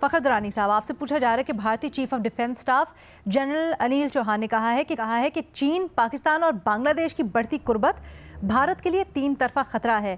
फ़खर दुरानी साहब, आपसे पूछा जा रहा है कि भारतीय chief of defence staff general Anil Chauhan ने कहा है कि चीन, पाकिस्तान और बांग्लादेश की बढ़ती कुर्बत भारत के लिए तीन तरफा खतरा है।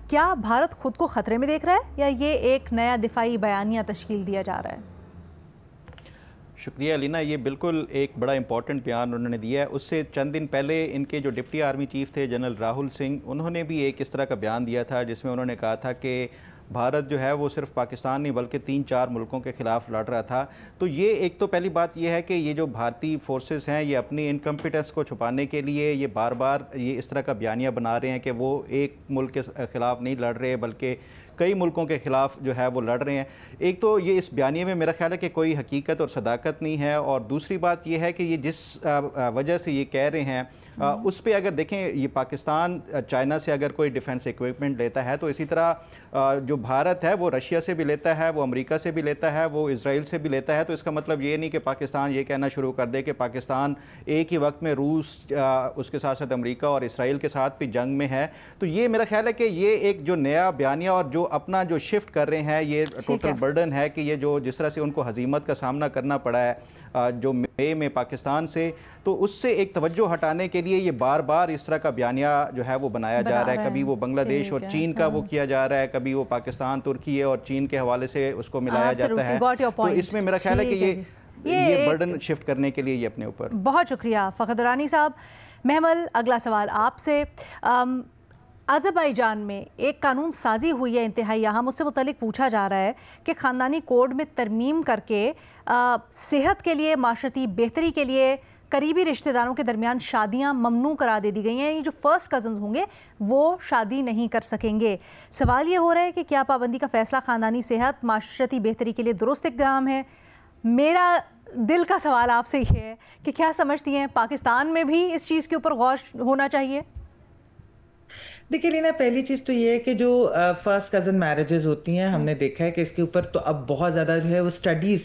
क्या भारत खुद को खतरे में देख रहा है या ये एक नया दिफाई बयानिया तश्कील दिया जा रहा है? शुक्रिया अलीना, ये बिल्कुल एक बड़ा इंपॉर्टेंट बयान उन्होंने दिया है। उससे चंद दिन पहले इनके जो डिप्टी आर्मी चीफ थे जनरल राहुल सिंह, उन्होंने भी एक इस तरह का बयान दिया था जिसमें उन्होंने कहा था कि भारत जो है वो सिर्फ पाकिस्तान नहीं बल्कि 3-4 मुल्कों के ख़िलाफ़ लड़ रहा था। तो ये एक तो पहली बात ये है कि ये जो भारतीय फोर्सेस हैं ये अपनी इनकम्पिटेंस को छुपाने के लिए ये बार बार ये इस तरह का बयानिया बना रहे हैं कि वो एक मुल्क के ख़िलाफ़ नहीं लड़ रहे बल्कि कई मुल्कों के ख़िलाफ़ जो है वो लड़ रहे हैं। एक तो ये इस बयानिए में मेरा ख्याल है कि कोई हकीकत और सदाकत नहीं है, और दूसरी बात ये है कि ये जिस वजह से ये कह रहे हैं उस पर अगर देखें, ये पाकिस्तान चाइना से अगर कोई डिफेंस इक्विपमेंट लेता है तो इसी तरह जो भारत है वो रशिया से भी लेता है, वो अमेरिका से भी लेता है, वो इसराइल से भी लेता है। तो इसका मतलब ये नहीं कि पाकिस्तान ये कहना शुरू कर दे कि पाकिस्तान एक ही वक्त में रूस, उसके साथ साथ अमेरिका और इसराइल के साथ भी जंग में है। तो ये मेरा ख्याल है कि ये एक जो नया बयानिया और जो अपना जो शिफ्ट कर रहे हैं, ये टोटल बर्डन है कि ये जो जिस तरह से उनको हजीमत का सामना करना पड़ा है जो मई में पाकिस्तान से, तो उससे एक तवज्जो हटाने के लिए ये बार बार इस तरह का बयानिया जो है वो बनाया जा रहा है। कभी वो बांग्लादेश और चीन का वो किया जा रहा है, कभी वो पाकिस्तान, तुर्की और चीन के हवाले से उसको मिलाया जाता है। तो इसमें मेरा ख्याल है कि ये बर्डन शिफ्ट करने के लिए ये अपने ऊपर। बहुत शुक्रिया फ़खर दुरानी साहब। महमल, अगला सवाल आपसे। अज़रबैजान में एक कानून साजी हुई है इंतहाई अहम, उससे मुतल्लिक पूछा जा रहा है कि ख़ानदानी कोड में तरमीम करके सेहत के लिए, माशरती बेहतरी के लिए करीबी रिश्तेदारों के दरमियान शादियां ममनू करा दे दी गई हैं। ये जो फर्स्ट कज़न्स होंगे वो शादी नहीं कर सकेंगे। सवाल ये हो रहा है कि क्या पाबंदी का फ़ैसला ख़ानदानी सेहत, माशरती बेहतरी के लिए दुरुस्त इक़दाम है? मेरा दिल का सवाल आपसे ये है कि क्या समझती हैं, पाकिस्तान में भी इस चीज़ के ऊपर गौर होना चाहिए? देखिए लीना, पहली चीज़ तो ये है कि जो फर्स्ट कज़न मैरिजेस होती हैं, हमने देखा है कि इसके ऊपर तो अब बहुत ज़्यादा जो है वो स्टडीज़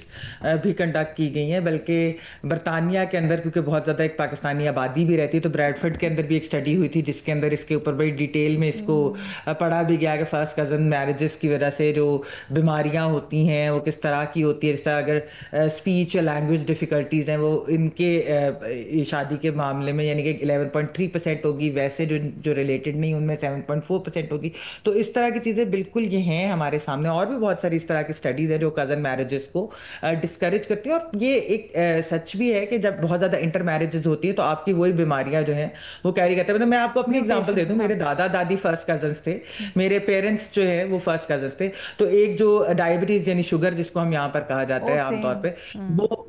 भी कंडक्ट की गई हैं। बल्कि बरतानिया के अंदर, क्योंकि बहुत ज़्यादा एक पाकिस्तानी आबादी भी रहती है, तो ब्रैडफर्ड के अंदर भी एक स्टडी हुई थी जिसके अंदर इसके ऊपर बड़ी डिटेल में इसको पढ़ा भी गया कि फ़र्स्ट कज़न मैरिजेस की वजह से जो बीमारियाँ होती हैं वो किस तरह की होती है। जिस तरह अगर स्पीच या लैंग्वेज डिफ़िकल्टीज़ हैं वो इनके शादी के मामले में यानी कि 11.3% होगी, वैसे जो रिलेटेड नहीं उनमें 7.4% होगी। तो इस तरह की चीज़ें बिल्कुल ये हैं हमारे सामने, और भी बहुत सारी इस तरह की स्टडीज़ है जो कज़न मैरिजेस को डिस्करेज करती है। और ये एक सच भी है कि जब बहुत ज़्यादा इंटर मैरिजेस होती है तो आपकी वही बीमारियां जो हैं वो कैरी करते हैं। मतलब मैं आपको अपनी एग्जांपल दे दूं, मेरे दादा दादी फर्स्ट कजन्स थे, मेरे पेरेंट्स जो है वो फर्स्ट कजन्स थे। तो एक जो डायबिटीज़ यानी शुगर जिसको हम यहाँ पर कहा जाता है आमतौर पर,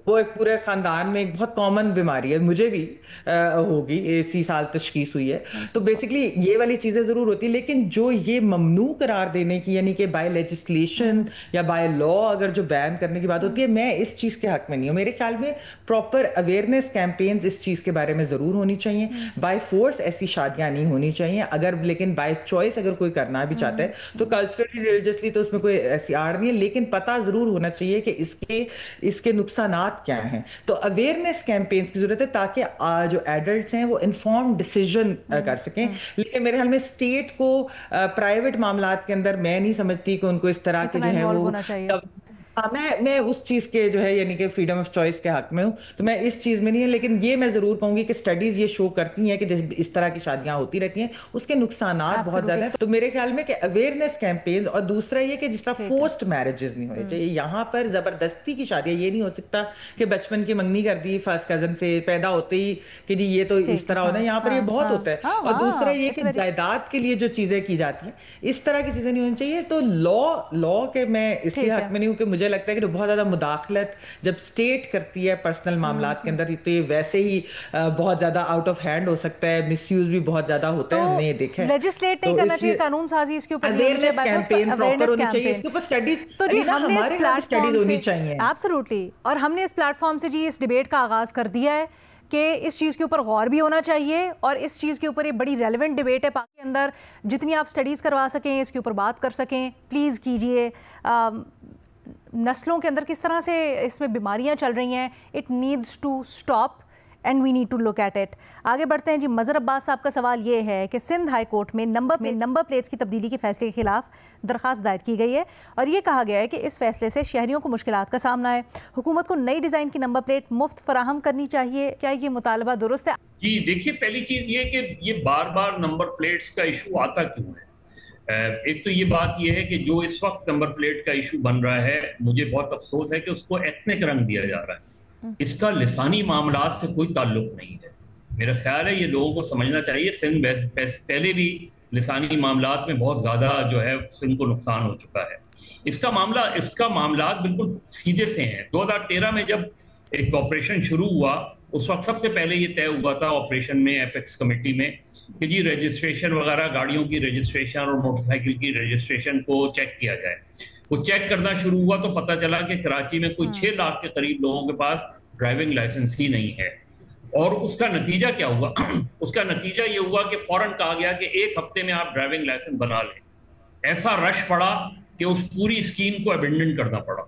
वो एक पूरे ख़ानदान में एक बहुत कॉमन बीमारी है। मुझे भी होगी, इसी साल तशखीस हुई है। तो बेसिकली ये वाली चीज़ें जरूर होती है, लेकिन जो ये ममनू करार देने की यानी कि बाय लेजिस्लेशन या बाय लॉ अगर जो बैन करने की बात होती है, मैं इस चीज के हक में नहीं हूं। मेरे ख्याल में प्रॉपर अवेयरनेस कैंपेन्स इस चीज के बारे में जरूर होनी चाहिए। बाय फोर्स ऐसी शादियां नहीं होनी चाहिए, अगर लेकिन बाय चॉइस अगर कोई करना भी चाहता है तो कल्चरली रिलीजियसली तो उसमें कोई ऐसी आड़ नहीं है, लेकिन पता जरूर होना चाहिए कि इसके नुकसानात क्या हैं। तो अवेयरनेस कैंपेन्स की जरूरत है ताकि जो एडल्ट्स हैं वो इन्फॉर्म्ड डिसीजन कर सकें। लेकिन मेरे ख्याल में स्टेट को प्राइवेट मामलात के अंदर मैं नहीं समझती कि उनको इस तरह के जो है वो मैं उस चीज के जो है यानी कि फ्रीडम ऑफ चॉइस के हक में हूं, तो मैं इस चीज में नहीं है। लेकिन ये मैं जरूर कहूंगी कि स्टडीज ये शो करती हैं कि इस तरह की शादियां होती रहती हैं, उसके नुकसानात बहुत ज्यादा हैं। तो मेरे ख्याल में कि अवेयरनेस कैंपेन, और दूसरा ये कि जिस तरह फोर्स्ड मैरिजेस नहीं होने चाहिए। यहाँ पर जबरदस्ती की शादी, ये नहीं हो सकता कि बचपन की मंगनी कर दी फर्स्ट कजन से पैदा होते ही कि जी ये तो इस तरह होना है। यहाँ पर ये बहुत होता है। और दूसरा ये कि जायदाद के लिए जो चीजें की जाती हैं, इस तरह की चीजें नहीं होनी चाहिए। तो लॉ के मैं इसके हक में नहीं हूँ कि मुझे लगता है कि बहुत ज्यादा मुदाखलत जब स्टेट करती है पर्सनल मामलात के अंदर, तो ये वैसे ही बहुत ज्यादा आउट ऑफ हैंड हो सकता है, मिसयूज भी बहुत ज्यादा होता है, हमने ये देखा है। लेजिस्लेट नहीं करना चाहिए, कानून साजी इसके ऊपर अवेयरनेस कैंपेन प्रॉपर होनी चाहिए, इसके ऊपर स्टडीज, तो जी हमने इस प्लेटफॉर्म होनी चाहिए एब्सोल्युटली, और हमने इस प्लेटफॉर्म से जी इस डिबेट का आगाज कर दिया है कि इस चीज़ के ऊपर गौर भी होना चाहिए, और इस चीज़ के ऊपर ये बड़ी रेलेवेंट डिबेट है पाक के अंदर। जितनी आप स्टडीज़ करवा सकें, इसके ऊपर बात कर सकें, प्लीज़ कीजिए। नस्लों के अंदर किस तरह से इसमें बीमारियां चल रही हैं, it needs to stop, and we need to look at it. आगे बढ़ते हैं जी। मजहर अब्बास साहब का सवाल ये है कि सिंध हाई कोर्ट में नंबर प्लेट्स की तब्दीली के फैसले के खिलाफ दरखास्त दायर की गई है और ये कहा गया है कि इस फैसले से शहरियों को मुश्किलात का सामना है। हुकूमत को नई डिज़ाइन की नंबर प्लेट मुफ्त फराहम करनी चाहिए। क्या ये मुतालबा दुरुस्त है? जी देखिए, पहली चीज़ ये कि ये बार बार नंबर प्लेट्स का इशू आता क्यों है। एक तो ये बात ये है कि जो इस वक्त नंबर प्लेट का इशू बन रहा है, मुझे बहुत अफसोस है कि उसको एथनिक रंग दिया जा रहा है। इसका लिसानी मामलात से कोई ताल्लुक नहीं है। मेरा ख्याल है ये लोगों को समझना चाहिए। सिंध पहले भी लिसानी मामलात में बहुत ज़्यादा जो है सिंध को नुकसान हो चुका है। इसका मामला बिल्कुल सीधे से हैं। 2013 में जब एक ऑपरेशन शुरू हुआ, उस वक्त सबसे पहले ये तय हुआ था ऑपरेशन में, एपेक्स कमेटी में, कि जी रजिस्ट्रेशन वगैरह, गाड़ियों की रजिस्ट्रेशन और मोटरसाइकिल की रजिस्ट्रेशन को चेक किया जाए। वो चेक करना शुरू हुआ तो पता चला कि कराची में कोई 6 लाख के करीब लोगों के पास ड्राइविंग लाइसेंस ही नहीं है। और उसका नतीजा क्या हुआ? उसका नतीजा ये हुआ कि फौरन कहा गया कि 1 हफ्ते में आप ड्राइविंग लाइसेंस बना लें। ऐसा रश पड़ा कि उस पूरी स्कीम को अबेंडन करना पड़ा।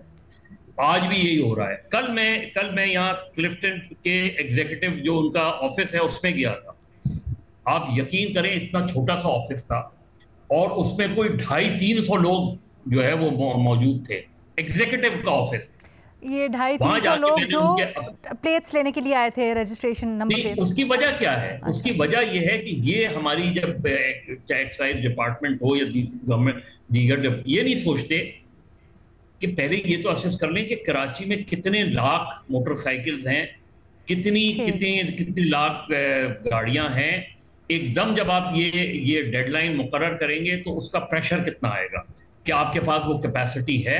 आज भी यही हो रहा है। कल मैं यहाँ क्लिफ्टन के एग्जीक्यूटिव जो उनका ऑफिस है उसमें गया था। आप यकीन करें, इतना छोटा सा ऑफिस था और उसमें कोई 250-300 लोग जो है वो मौजूद थे। एग्जीक्यूटिव का ऑफिस। ये 250-300 लोग जो प्लेट्स लेने के लिए आए थे, रजिस्ट्रेशन नंबर प्लेट्स। उसकी वजह क्या है? उसकी वजह यह है कि ये हमारी जब चाहे एक्साइज डिपार्टमेंट हो या गवर्नमेंट दीगर, ये नहीं सोचते कि पहले ये तो असेस कर लें कि कराची में कितने लाख मोटरसाइकिल्स हैं, कितनी लाख गाड़ियां हैं। एकदम जब आप ये डेडलाइन मुकर्रर करेंगे तो उसका प्रेशर कितना आएगा कि आपके पास वो कैपेसिटी है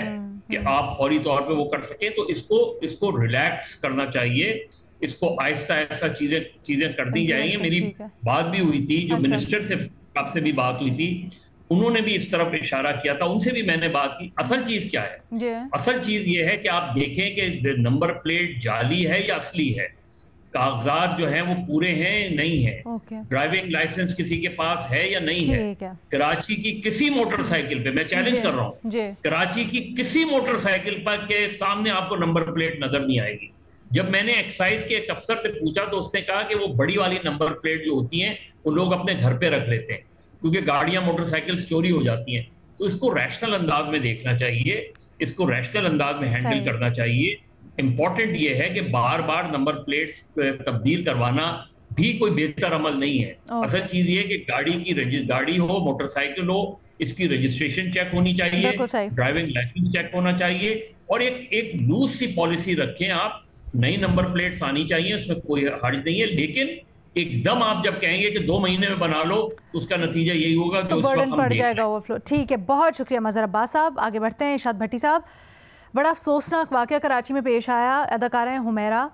कि आप फौरी तौर पे वो कर सकें। तो इसको रिलैक्स करना चाहिए, इसको आहिस्ता आहिस्ता चीजें कर दी जाएंगी। मेरी बात भी हुई थी, जो मिनिस्टर से साहब से भी बात हुई थी, उन्होंने भी इस तरफ इशारा किया था, उनसे भी मैंने बात की। असल चीज क्या है? असल चीज ये है कि आप देखें कि नंबर प्लेट जाली है या असली है, कागजात जो हैं वो पूरे हैं नहीं है, ड्राइविंग लाइसेंस किसी के पास है या नहीं है। कराची की किसी मोटरसाइकिल पे, मैं चैलेंज कर रहा हूँ, कराची की किसी मोटरसाइकिल पर के सामने आपको नंबर प्लेट नजर नहीं आएगी। जब मैंने एक्साइज के एक अफसर से पूछा तो उसने कहा कि वो बड़ी वाली नंबर प्लेट जो होती हैं वो लोग अपने घर पे रख लेते हैं क्योंकि गाड़ियां मोटरसाइकिल चोरी हो जाती हैं। तो इसको रैशनल अंदाज में देखना चाहिए, इसको रैशनल अंदाज में हैंडल करना चाहिए। इंपॉर्टेंट ये है कि बार बार नंबर प्लेट्स तब्दील करवाना भी कोई बेहतर अमल नहीं है। असल चीज ये कि गाड़ी हो, मोटरसाइकिल हो, इसकी रजिस्ट्रेशन चेक होनी चाहिए, ड्राइविंग लाइसेंस चेक होना चाहिए और एक लूज सी पॉलिसी रखें आप। नई नंबर प्लेट्स आनी चाहिए, उसमें कोई हर्ज नहीं है, लेकिन एकदम आप जब कहेंगे कि 2 महीने में बना लो तो उसका नतीजा यही होगा कि तो बर्डन पड़ जाएगा, ओवरफ्लो। ठीक है, बहुत शुक्रिया मजहर अब्बास साहब। आगे बढ़ते हैं। इरशाद भट्टी साहब, बड़ा अफसोसनाक वाक़या कराची में पेश आया। अदाकारा हुमैरा,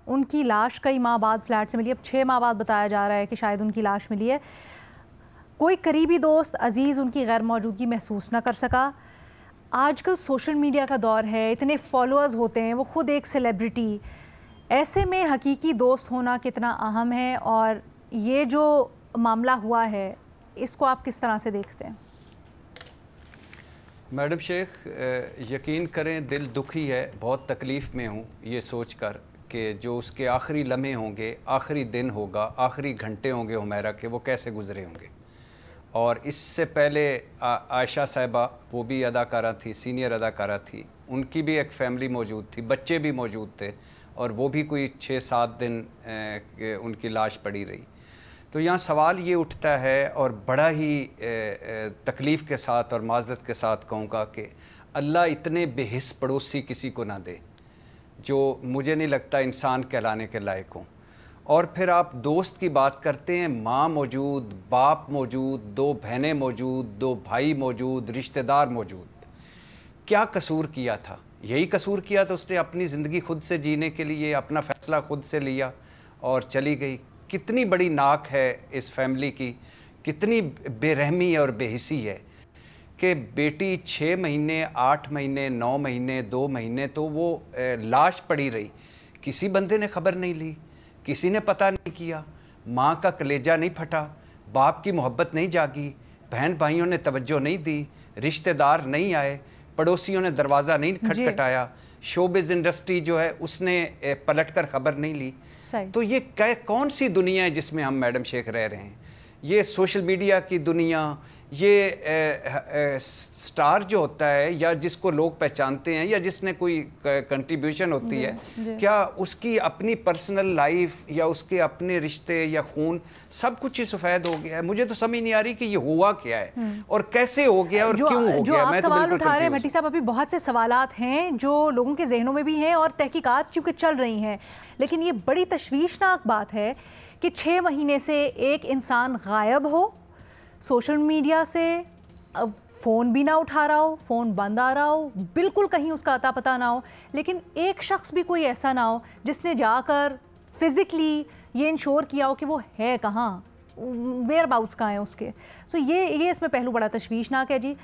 उनकी लाश कई माह बाद फ्लैट से मिली। अब 6 माह बाद बताया जा रहा है कि शायद उनकी लाश मिली है। कोई करीबी दोस्त अजीज़ उनकी गैर मौजूदगी महसूस ना कर सका। आजकल सोशल मीडिया का दौर है, इतने फॉलोअर्स होते हैं, वो खुद एक सेलिब्रिटी। ऐसे में हकीकी दोस्त होना कितना अहम है और ये जो मामला हुआ है इसको आप किस तरह से देखते हैं? मैडम शेख, यकीन करें दिल दुखी है, बहुत तकलीफ़ में हूँ ये सोच कर कि जो उसके आखिरी लम्हे होंगे, आखिरी दिन होगा, आखिरी घंटे होंगे हुमैरा के, वो कैसे गुजरे होंगे। और इससे पहले आयशा साहिबा, वो भी अदाकारा थी, सीनियर अदाकारा थी, उनकी भी एक फ़ैमिली मौजूद थी, बच्चे भी मौजूद थे और वो भी कोई 6-7 दिन उनकी लाश पड़ी रही। तो यहाँ सवाल ये उठता है और बड़ा ही तकलीफ़ के साथ और माज़रत के साथ कहूँगा कि अल्लाह इतने बेहिस पड़ोसी किसी को ना दे जो मुझे नहीं लगता इंसान कहलाने के लायक हों। और फिर आप दोस्त की बात करते हैं, माँ मौजूद, बाप मौजूद, 2 बहनें मौजूद, 2 भाई मौजूद, रिश्तेदार मौजूद। क्या कसूर किया था? यही कसूर किया तो उसने अपनी ज़िंदगी खुद से जीने के लिए अपना फ़ैसला खुद से लिया और चली गई। कितनी बड़ी नाक है इस फैमिली की, कितनी बेरहमी और बेहिसी है कि बेटी 6 महीने, 8 महीने, 9 महीने, 2 महीने तो वो लाश पड़ी रही, किसी बंदे ने खबर नहीं ली, किसी ने पता नहीं किया, माँ का कलेजा नहीं फटा, बाप की मोहब्बत नहीं जागी, बहन भाइयों ने तवज्जो नहीं दी, रिश्तेदार नहीं आए, पड़ोसियों ने दरवाज़ा नहीं खटखटाया, शोबिज़ इंडस्ट्री जो है उसने पलट कर खबर नहीं ली। तो ये कौन सी दुनिया है जिसमें हम मैडम शेख रह रहे हैं? ये सोशल मीडिया की दुनिया, ये स्टार जो होता है या जिसको लोग पहचानते हैं या जिसने कोई कंट्रीब्यूशन होती है, क्या उसकी अपनी पर्सनल लाइफ या उसके अपने रिश्ते या खून सब कुछ ही सफ़ेद हो गया है? मुझे तो समझ नहीं आ रही कि ये हुआ क्या है और कैसे हो गया और क्यों हो गया। मैं सवाल उठा रहे हैं भट्टी साहब, अभी बहुत से सवालात हैं जो लोगों के जहनों में भी हैं और तहकीकात चूँकि चल रही हैं, लेकिन ये बड़ी तशवीशनाक बात है कि 6 महीने से एक इंसान गायब हो, सोशल मीडिया से फ़ोन भी ना उठा रहा हो, फ़ोन बंद आ रहा हो, बिल्कुल कहीं उसका अता पता ना हो, लेकिन एक शख्स भी कोई ऐसा ना हो जिसने जाकर फिज़िकली ये इंश्योर किया हो कि वो है कहाँ, वेयर अबाउट्स कहाँ हैं उसके। सो ये इसमें पहलू बड़ा तशवीशनाक है जी।